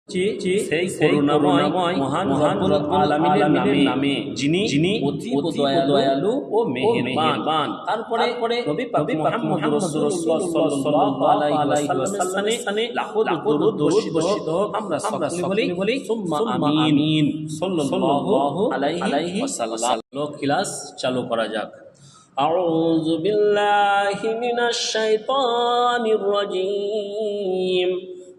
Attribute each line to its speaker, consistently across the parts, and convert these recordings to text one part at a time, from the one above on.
Speaker 1: সেই করুণাময় মহান রব্বুল আলামিনের নামে যিনি অতি দয়ালু ও মেহেরবান। তারপরে নবী পাক মুহাম্মদ রাসূলুল্লাহ সাল্লাল্লাহু আলাইহি ওয়াসাল্লামে লাখো দরুদ আমরা সকলে বলি সুম্মা আমিন সাল্লাল্লাহু আলাইহি ওয়াসাল্লাম। ক্লাস চালু করা যাক। আউযু বিল্লাহি মিনাশ শাইতানির রাজীম।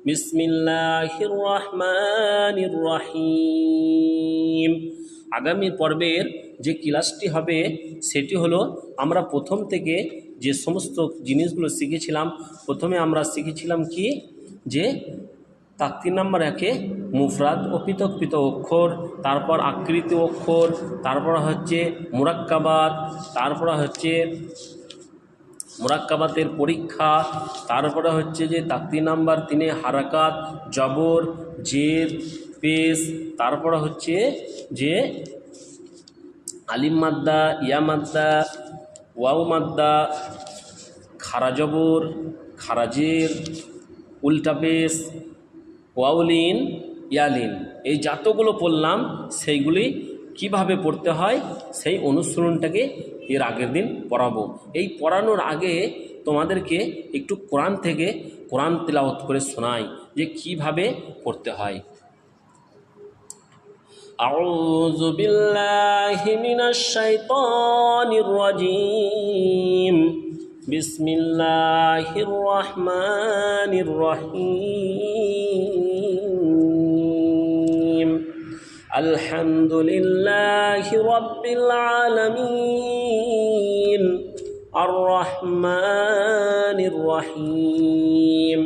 Speaker 1: বিসমিল্লাহির রহমানির রহিম। আগামী পর্বের যে ক্লাসটি হবে সেটি হলো আমরা প্রথম থেকে যে সমস্ত জিনিসগুলো শিখেছিলাম। প্রথমে আমরা শিখেছিলাম কি যে তাকতির নাম্বার 1-এ মুফরাদ ও পৃথক পৃথক অক্ষর, তারপর আকৃতি অক্ষর, তারপর হচ্ছে মুরাক্কাবাত, তারপর হচ্ছে মুরাক্কাবাতের পরীক্ষা, তারপরে হচ্ছে যে তাকতির নাম্বার 3-এ হারাকাত, জবর, জের, পেশ, তারপরে হচ্ছে যে আলিম মাদ্দা, ইয়া মাদ্দা, ওয়াও মাদ্দা, খারা জবর, খারা জের, উল্টা পেশ, ওয়াউলিন, ইয়ালিন, এই যতগুলো পড়লাম সেইগুলি কিভাবে পড়তে হয় সেই অনুশীলনটাকে এর আগের দিন পড়াবো। এই পড়ানোর আগে তোমাদেরকে একটু কোরআন থেকে কোরআন তিলাওয়াত করে শোনাই যে কিভাবে পড়তে হয়। আউযু বিল্লাহি মিনাশ শাইতানির রাজীম। বিসমিল্লাহির রহমানির রহিম। আলহামদুলিল্লাহি রাব্বিল আলামিন। আর রহমানির রহিম।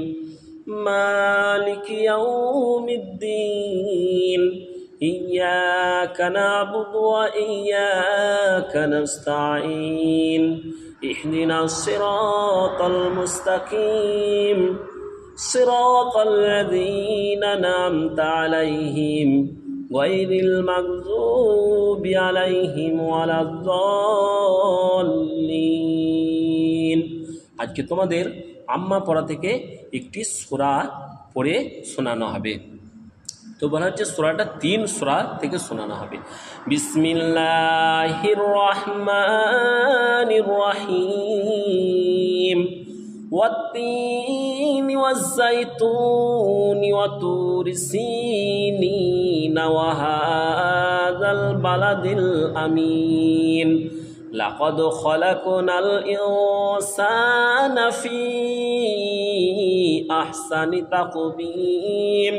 Speaker 1: মালিকি ইয়াউমিদ্দিন। ইয়্যাকা না'বুদু ওয়া ইয়্যাকা নাস্তাঈন। ইহদিনাস সিরাতাল মুস্তাকিম। সিরাতাল লাযীনা আন'আমতা আলাইহিম গায়রিল মাগযুবি আলাইহিম ওয়ালাদ-দাল্লিন। আজকে তোমাদের আম্মা পড়া থেকে একটি সূরা পড়ে শোনানো হবে। তো বলা হচ্ছে সূরাটা 3 সূরা থেকে শোনানো হবে। বিসমিল্লাহির রহমানির রহিম। ওয়াত-তিনি ওয়াজ-যাইতুনি ওয়া তুরি সিনিন ওয়া হাযাল বালাদিল আমিন। লাকাদ খালাকনাল ইনসানা ফি আহসানি তাকবীম।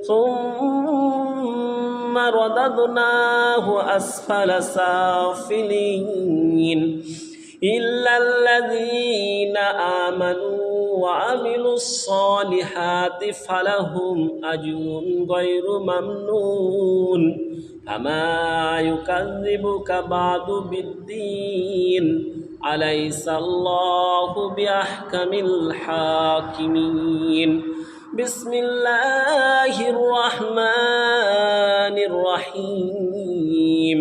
Speaker 1: সুম্মা রাদাদনাহু আসফালা সাফিলিন। ইল্লাল্লাযীনা আমানু ওয়া আমিলুস সালিহাতি ফালাহুম আজরুন গায়রু মামনুন। ফামা ইউকাযযিবুকা বা'দু বিদ্দীন। আলাইসাল্লাহু বিআহকামিল হাকিমিন। বিসমিল্লাহির রহমানির রহিম।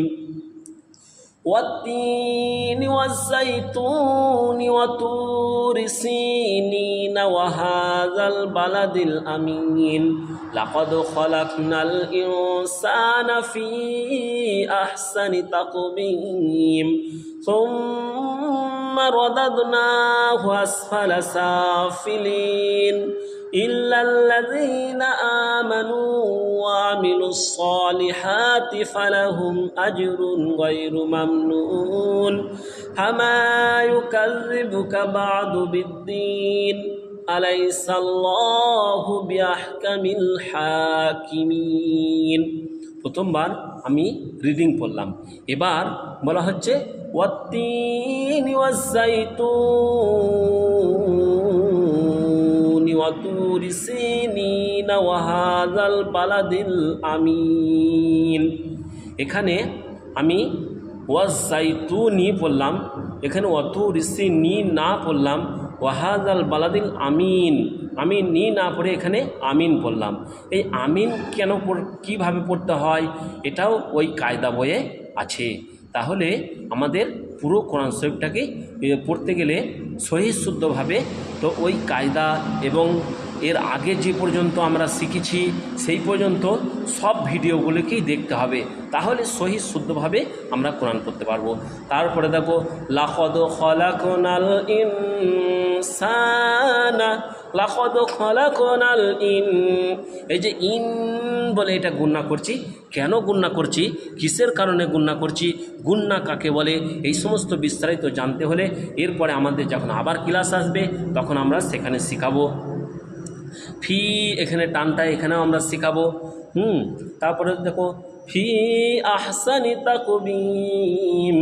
Speaker 1: ওয়াত-তিনি ওয়াজ-যাইতুনি ওয়া তুরি সিনিন ওয়া হাযাল বালাদিল আমিন। লাকাদ খালাকনাল ইনসানা ফি আহসানি তাকবীম। সুম্মা রাদাদনাহু আসফালা সাফিলিন। ইল্লাল্লাযীনা আমানু ওয়া আমিলুস সালিহাতি ফালাহুম আজরুন গায়রু মামনুন। ফামা ইউকাযযিবুকা বা'দু বিদ্দীন। আলাইসাল্লাহু বিআহকামিল হাকিমিন। প্রথমবার আমি রিডিং পড়লাম। এবার বলা হচ্ছে ওয়াত-তিনি ওয়াজ-যাইতুনি ওয়া তুরি সিনিন ওয়া হাযাল বালাদিল আমিন। এখানে আমি ওয়াজ-যাইতুনি পড়লাম, এখানে ওয়া তুরি সিনিন না পড়লাম, ওয়া হাযাল বালাদিল আমিন, আমি নি না পড়ে এখানে আমিন পড়লাম। এই আমিন কেন কীভাবে পড়তে হয় এটাও ওই কায়দা বইয়ে আছে। তাহলে আমাদের পুরো কোরআন শরীফটাকে পড়তে গেলে সহি শুদ্ধভাবে তো ওই কায়দা এবং এর আগে যে পর্যন্ত আমরা শিখেছি সেই পর্যন্ত সব ভিডিওগুলোকেই দেখতে হবে, তাহলে সহি শুদ্ধভাবে আমরা কোরআন পড়তে পারবো। তারপরে দেখো লাকদ খলাকনাল ইনসানা, লাকদ খলাকনাল এই যে ইন বলে এটা গুণনা করছি, কেন গুণনা করছি, কিসের কারণে গুণনা করছি, গুণনা কাকে বলে, এই সমস্ত বিস্তারিত জানতে হলে এরপরে আমাদের যখন আবার ক্লাস আসবে তখন আমরা সেখানে শিখাবো। ফি এখানে টানটা এখানেও আমরা শিখাবো। তারপরে দেখো ফি আহসানি তাকবীম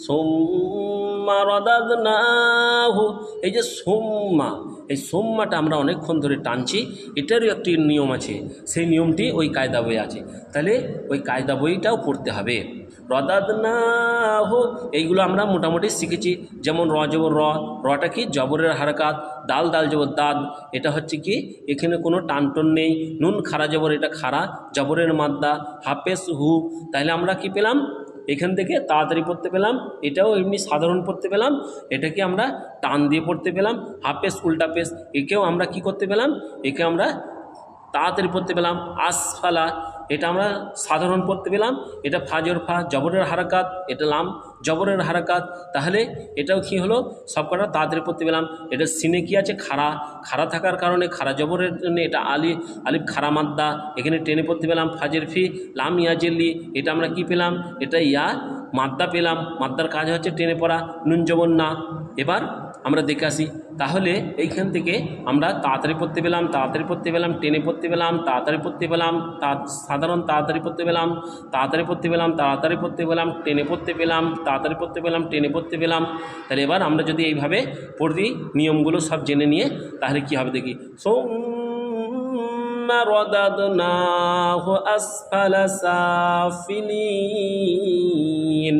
Speaker 1: সুম্মা রাদাদনাহু, এই যে সুম্মা, এই সুম্মাটা আমরা অনেকক্ষণ ধরে টানছি, এটারও একটি নিয়ম আছে, সেই নিয়মটি ওই কায়দা বই আছে, তাহলে ওই কায়দা বইটাও পড়তে হবে। রদাদনাহু এইগুলো আমরা মোটামুটি শিখেছি, যেমন র জবর র, রটা কি জবরের হারকাত, দাল দাল জবর দাদ, এটা হচ্ছে কি এখানে কোনো টানটন নেই, নুন খারা জবর এটা খারা, জবরের মাদ্দা, হাফেজ হু, তাহলে আমরা কি পেলাম এখান থেকে তাড়াতাড়ি পড়তে পেলাম, এটাও এমনি সাধারণ পড়তে পেলাম, এটাকে আমরা টান দিয়ে পড়তে পেলাম, হাফেজ উল্টা পেশ, একেও আমরা কি করতে পেলাম, একে আমরা তাড়াতাড়ি পড়তে পেলাম। আসফালা এটা আমরা সাধারণ পড়তে পেলাম, এটা ফাজর ফা জবরের হারাকাত, এটা লাম জবরের হারাকাত, তাহলে এটাও কি হলো সবকটা তাড়াতাড়ি পড়তে পেলাম। এটা সিনে কি আছে খাড়া, খাড়া থাকার কারণে খাড়া জবরের জন্য এটা আলিফ খাড়া মাদ্দা, এখানে টেনে পড়তে পেলাম। ফাজের ফি লাম ইয়াজেল্লি এটা আমরা কি পেলাম, এটা ইয়া মাদ্দা পেলাম, মাদ্দার কাজ হচ্ছে টেনে পড়া, নুন জবর না। এবার আমরা দেখে আসি, তাহলে এইখান থেকে আমরা তাড়াতাড়ি পড়তে পেলাম, তাড়াতাড়ি পড়তে পেলাম, টেনে পড়তে পেলাম, তাড়াতাড়ি পড়তে পেলাম, সাধারণ তাড়াতাড়ি পড়তে পেলাম, তাড়াতাড়ি পড়তে পেলাম, তাড়াতাড়ি পড়তে পেলাম, টেনে পড়তে পেলাম, তাড়াতাড়ি পড়তে পেলাম, টেনে পড়তে পেলাম। তাহলে এবার আমরা যদি এইভাবে পড়ি, নিয়মগুলো সব জেনে নিয়ে, তাহলে কি হবে দেখি। সুম্মা রাদাদনাহু আসফালা সাফিলিন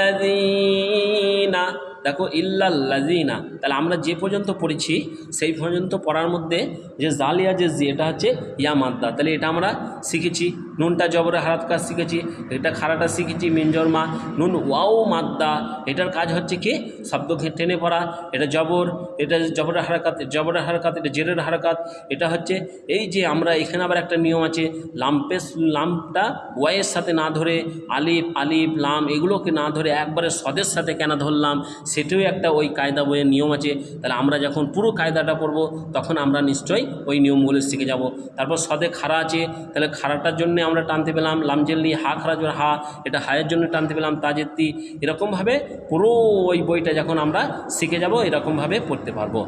Speaker 1: ইল্লাল্লাযীনা, দেখো ইল্লাল্লাযীনা, তাহলে আমরা যে পর্যন্ত পড়েছি সেই পর্যন্ত পড়ার মধ্যে যে জালিয়া যে এটা হচ্ছে ইয়া মাদ্দা, তাহলে এটা আমরা শিখেছি। নুনটা জবরের হারাত কাজ শিখেছি, এটা খাড়াটা শিখেছি মিনজর মা, নুন ওয়াও মাদ্দা, এটার কাজ হচ্ছে কি শব্দ টেনে পড়া, এটা জবর, এটা জবরের হারাকাত, জবরের হারাকাত, এটা জেরের হারাকাত, এটা হচ্ছে এই যে আমরা এখানে আবার একটা নিয়ম আছে, লামপেস লামটা ওয়াইয়ের সাথে না ধরে আলিফ আলিফ লাম এগুলোকে না ধরে একবারে সদের সাথে কেন ধরলাম, সেটাও একটা ওই কায়দা বইয়ের নিয়ম আছে। তাহলে আমরা যখন পুরো কায়দাটা পড়ব তখন আমরা নিশ্চয়ই ওই নিয়মগুলো শিখে যাব। তারপর সদে খাড়া আছে, তাহলে খাড়াটার জন্য আমরা টানতে পেলাম লামজেল্লি, হা খাড়া জোর হা, এটা হায়ের জন্য টানতে পেলাম তাজেত্তি, এরকমভাবে পুরো ওই বইটা যখন আমরা শিখে যাব এরকমভাবে পড়তে পারবো।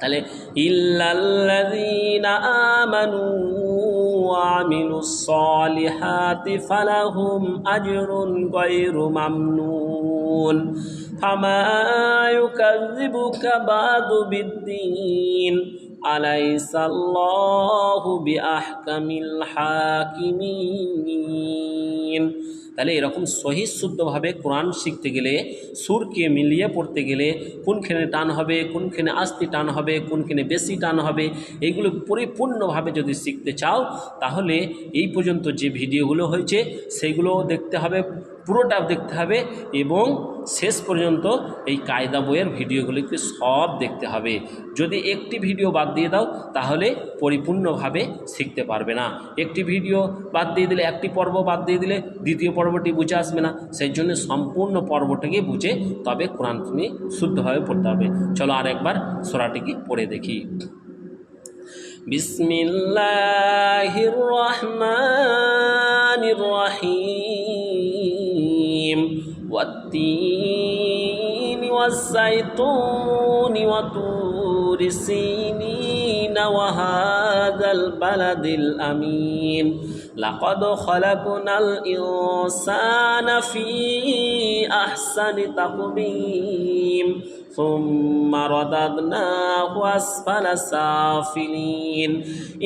Speaker 1: তাহলে ইল্লাল্লাযীনা আমানু ওয়া আমিলুস সলিহাতি ফালাহুম আজরুন গায়রু মামনুন ফামা ইউকাযযিবুকা বা'দু বিদ্দীন আলাইসাল্লাহু বিআহকামিল হাকিমিন। তাহলে এরকম সহি শুদ্ধভাবে কোরআন শিখতে গেলে, সুরকে মিলিয়ে পড়তে গেলে কোনখানে টান হবে, কোনখানে আস্তি টান হবে, কোনখানে বেশি টান হবে, এইগুলো পরিপূর্ণভাবে যদি শিখতে চাও তাহলে এই পর্যন্ত যে ভিডিওগুলো হয়েছে সেইগুলো দেখতে হবে, পুরোটা দেখতে হবে, এবং শেষ পর্যন্ত এই কায়দা বইয়ের ভিডিওগুলিকে সব দেখতে হবে। যদি একটি ভিডিও বাদ দিয়ে দাও তাহলে পরিপূর্ণভাবে শিখতে পারবে না। একটি ভিডিও বাদ দিয়ে দিলে, একটি পর্ব বাদ দিয়ে দিলে দ্বিতীয় পর্বটি বুঝে আসবে না, সেই জন্য সম্পূর্ণ পর্বটিকে বুঝে তবে কোরআন তুমি শুদ্ধভাবে পড়তে হবে। চলো আর একবার সূরাটিকে পড়ে দেখি। বিসমিল্লাহির রহমানির রহিম ওয়াত-তিনি ওয়াজ-যাইতুনি ওয়া তুরি সিনিন ওয়া হাযাল বালাদিল আমিন লাকাদ খালাকনাল ইনসানা ফি আহসানি তাকবীম সুম্মা রাদাদনাহু আসফালা সাফিলিন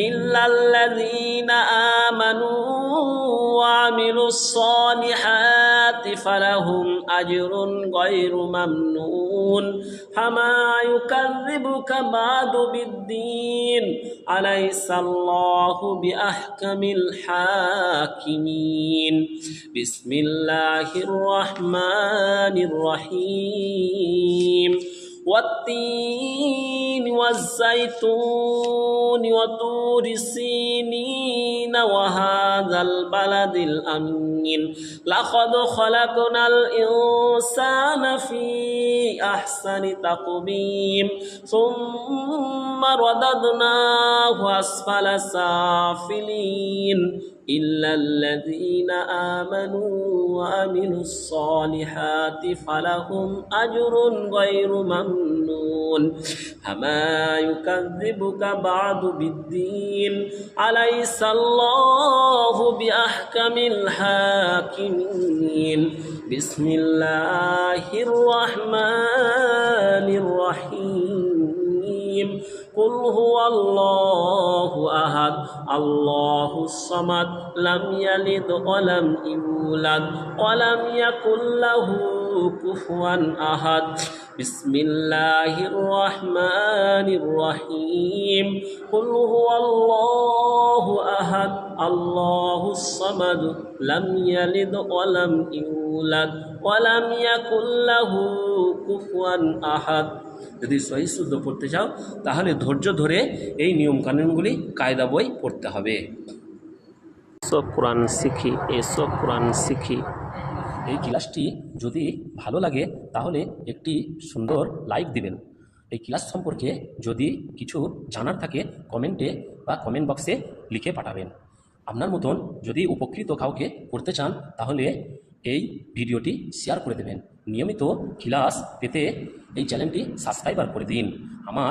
Speaker 1: ইল্লাল্লাযীনা আমানু ওয়া আমিলুস সলিহাতি ফালাহুম আজরুন গায়রু মামনুন ফামা ইউকাযযিবুকা বা'দু বিদ্দীন আলাইসাল্লাহু বিআহকামিল হাকিমিন। বিসমিল্লাহির রহমানির রহিম والتين والزيتون وطور سينين وهذا البلد الأمين لقد خلقنا الإنسان في أحسن تقويم ثم رددناه أسفل سافلين إلا الذين آمنوا وعملوا الصالحات فلهم أجر غير ممنون فما يكذبك بعد بالدين أليس الله بأحكم الحاكمين بسم الله الرحمن الرحيم قل هو الله أحد الله الصمد لم يلد ولم يولد ولم يكن له كفوا أحد بسم الله الرحمن الرحيم قل هو الله أحد الله الصمد لم يلد ولم يولد ولم يكن له كفوا أحد যদি সহিহ শুদ্ধ পড়তে চাও তাহলে ধৈর্য ধরে এই নিয়ম কানুনগুলি কায়দা বই পড়তে হবে। এসো কোরআন শিখি, এসো কোরআন শিখি। এই ক্লাসটি যদি ভালো লাগে তাহলে একটি সুন্দর লাইক দিবেন। এই ক্লাস সম্পর্কে যদি কিছু জানার থাকে কমেন্টে বা কমেন্ট বক্সে লিখে পাঠাবেন। আপনার মতন যদি উপকৃত কাউকে করতে চান তাহলে এই ভিডিওটি শেয়ার করে দেবেন। নিয়মিত ক্লাস পেতে এই চ্যানেলটি সাবস্ক্রাইব করে দিন। আমার